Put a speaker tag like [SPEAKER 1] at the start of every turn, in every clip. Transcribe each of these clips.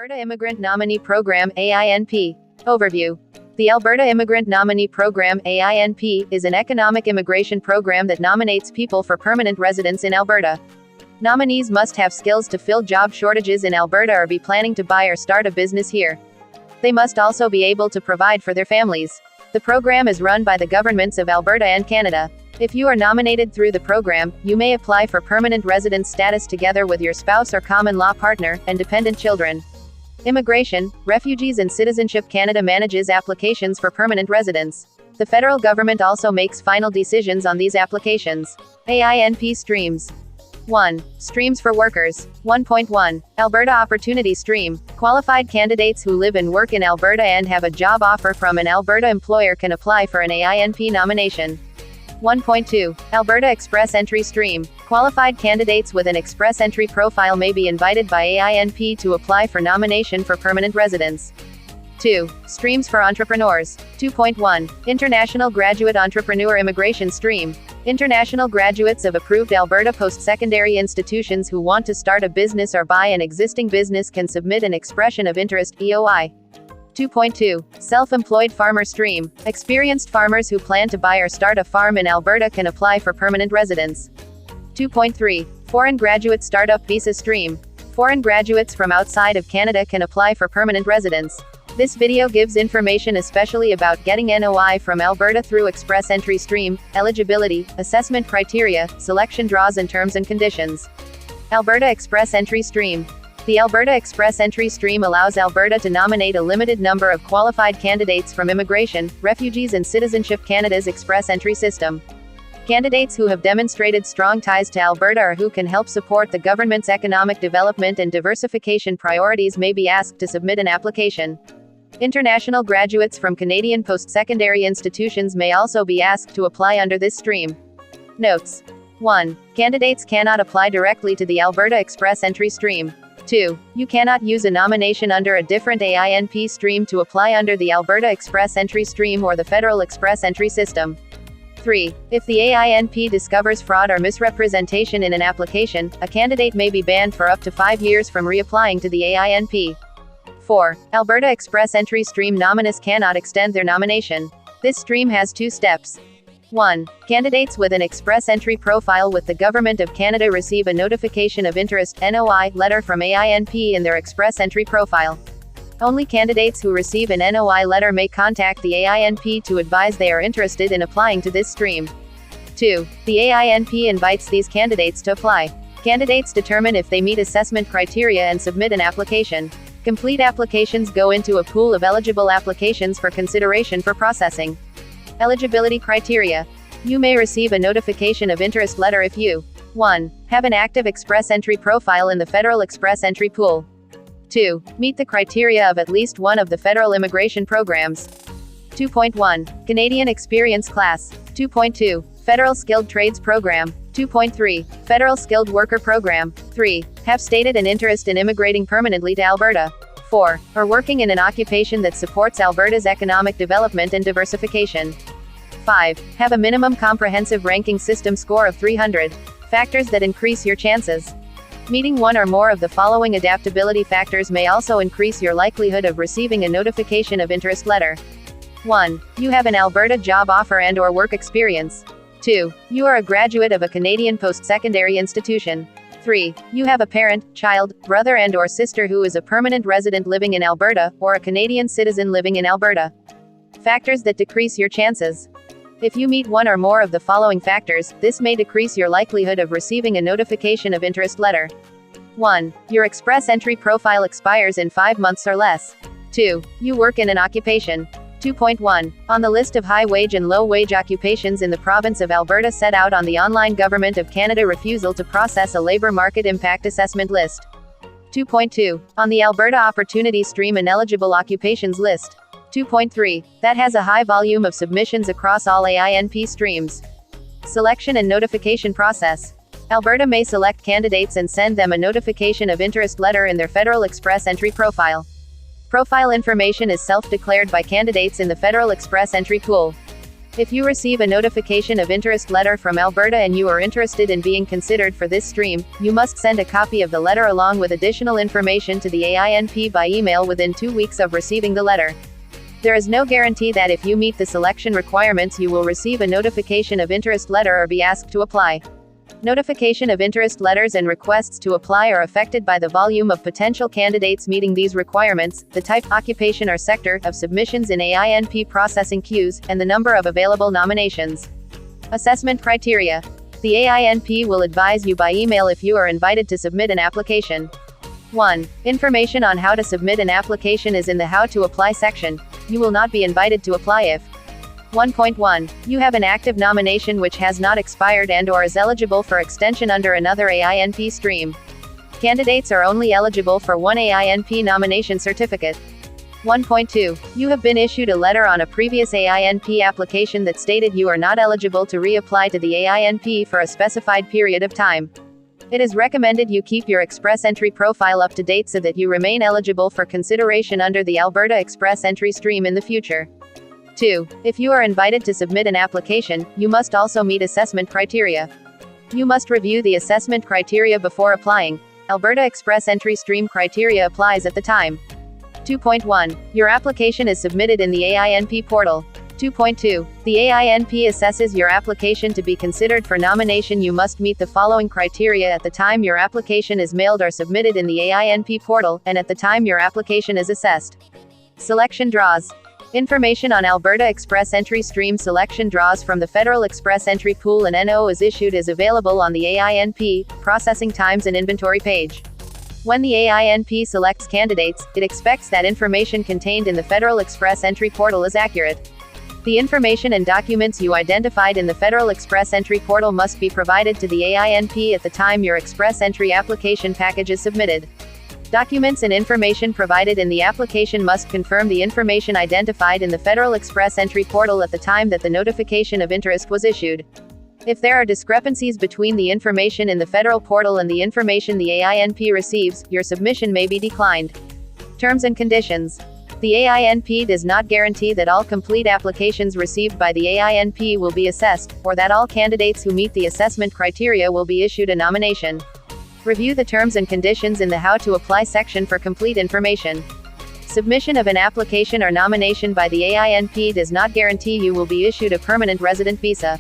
[SPEAKER 1] Alberta Immigrant Nominee Program AINP Overview. The Alberta Immigrant Nominee Program AINP is an economic immigration program that nominates people for permanent residence in Alberta. Nominees must have skills to fill job shortages in Alberta or be planning to buy or start a business here. They must also be able to provide for their families. The program is run by the governments of Alberta and Canada. If you are nominated through the program, you may apply for permanent residence status together with your spouse or common law partner, and dependent children. Immigration, Refugees and Citizenship Canada manages applications for permanent residence. The federal government also makes final decisions on these applications. AINP Streams. 1. Streams for workers. 1.1. Alberta Opportunity Stream. Qualified candidates who live and work in Alberta and have a job offer from an Alberta employer can apply for an AINP nomination. 1.2. Alberta Express Entry Stream. Qualified candidates with an express entry profile may be invited by AINP to apply for nomination for permanent residence. 2. Streams for entrepreneurs. 2.1. International Graduate Entrepreneur Immigration Stream. International graduates of approved Alberta post-secondary institutions who want to start a business or buy an existing business can submit an expression of interest EOI.2.2. Self-Employed Farmer Stream. Experienced farmers who plan to buy or start a farm in Alberta can apply for permanent residence. 2.3. Foreign Graduate Startup Visa Stream. Foreign graduates from outside of Canada can apply for permanent residence. This video gives information especially about getting NOI from Alberta through Express Entry Stream, eligibility, assessment criteria, selection draws and terms and conditions. Alberta Express Entry Stream. The Alberta Express Entry Stream allows Alberta to nominate a limited number of qualified candidates from Immigration, Refugees and Citizenship Canada's Express Entry system. Candidates who have demonstrated strong ties to Alberta or who can help support the government's economic development and diversification priorities may be asked to submit an application. International graduates from Canadian post-secondary institutions may also be asked to apply under this stream. Notes. 1. Candidates cannot apply directly to the Alberta Express Entry Stream. 2. You cannot use a nomination under a different AINP stream to apply under the Alberta Express Entry Stream or the Federal Express Entry System. 3. If the AINP discovers fraud or misrepresentation in an application, a candidate may be banned for up to 5 years from reapplying to the AINP. 4. Alberta Express Entry Stream nominees cannot extend their nomination. This stream has 2 steps. 1. Candidates with an express entry profile with the Government of Canada receive a Notification of Interest (NOI) letter from AINP in their express entry profile. Only candidates who receive an NOI letter may contact the AINP to advise they are interested in applying to this stream. 2. The AINP invites these candidates to apply. Candidates determine if they meet assessment criteria and submit an application. Complete applications go into a pool of eligible applications for consideration for processing. Eligibility Criteria. You may receive a Notification of Interest letter if you 1. Have an active express entry profile in the Federal Express Entry Pool. 2. Meet the criteria of at least one of the federal immigration programs. 2.1. Canadian Experience Class. 2.2. Federal Skilled Trades Program. 2.3. Federal Skilled Worker Program. 3. Have stated an interest in immigrating permanently to Alberta. 4. Are working in an occupation that supports Alberta's economic development and diversification. 5. Have a minimum comprehensive ranking system score of 300. Factors that increase your chances. Meeting one or more of the following adaptability factors may also increase your likelihood of receiving a Notification of Interest letter. 1. You have an Alberta job offer and/or work experience. 2. You are a graduate of a Canadian post-secondary institution. 3. You have a parent, child, brother and/or sister who is a permanent resident living in Alberta, or a Canadian citizen living in Alberta. Factors that decrease your chances. If you meet one or more of the following factors, this may decrease your likelihood of receiving a Notification of Interest letter. 1. Your express entry profile expires in 5 months or less. 2. You work in an occupation. 2.1. On the list of high-wage and low-wage occupations in the province of Alberta set out on the online Government of Canada refusal to process a labour market impact assessment list. 2.2. On the Alberta Opportunity Stream ineligible occupations list. 2.3. That has a high volume of submissions across all AINP streams. Selection and notification process. Alberta may select candidates and send them a Notification of Interest letter in their Federal Express Entry profile. Profile information is self-declared by candidates in the Federal Express Entry Pool. If you receive a notification of interest letter from Alberta and you are interested in being considered for this stream, you must send a copy of the letter along with additional information to the AINP by email within 2 weeks of receiving the letter. There is no guarantee that if you meet the selection requirements you will receive a notification of interest letter or be asked to apply. Notification of interest letters and requests to apply are affected by the volume of potential candidates meeting these requirements, the type, occupation or sector of submissions in AINP processing queues, and the number of available nominations. Assessment criteria. The AINP will advise you by email if you are invited to submit an application. 1. Information on how to submit an application is in the How to Apply section. You will not be invited to apply if 1.1. You have an active nomination which has not expired and/or is eligible for extension under another AINP stream. Candidates are only eligible for one AINP nomination certificate. 1.2. You have been issued a letter on a previous AINP application that stated you are not eligible to reapply to the AINP for a specified period of time. It is recommended you keep your Express Entry profile up to date so that you remain eligible for consideration under the Alberta Express Entry stream in the future. 2. If you are invited to submit an application, you must also meet assessment criteria. You must review the assessment criteria before applying. Alberta Express Entry stream criteria applies at the time. 2.1. Your application is submitted in the AINP portal. 2.2. The AINP assesses your application to be considered for nomination. You must meet the following criteria at the time your application is mailed or submitted in the AINP portal, and at the time your application is assessed. Selection draws. Information on Alberta Express Entry stream selection draws from the Federal Express Entry Pool and NO is issued is available on the AINP Processing Times and Inventory page. When the AINP selects candidates, it expects that information contained in the Federal Express Entry portal is accurate. The information and documents you identified in the Federal Express Entry portal must be provided to the AINP at the time your Express Entry application package is submitted. Documents and information provided in the application must confirm the information identified in the Federal Express Entry portal at the time that the notification of interest was issued. If there are discrepancies between the information in the federal portal and the information the AINP receives, your submission may be declined. Terms and conditions. The AINP does not guarantee that all complete applications received by the AINP will be assessed, or that all candidates who meet the assessment criteria will be issued a nomination. Review the terms and conditions in the How to Apply section for complete information. Submission of an application or nomination by the AINP does not guarantee you will be issued a permanent resident visa.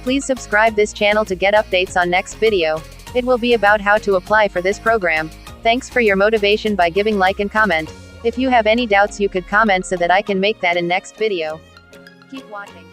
[SPEAKER 1] Please subscribe this channel to get updates on next video. It will be about how to apply for this program. Thanks for your motivation by giving like and comment. If you have any doubts you could comment so that I can make that in next video. Keep watching.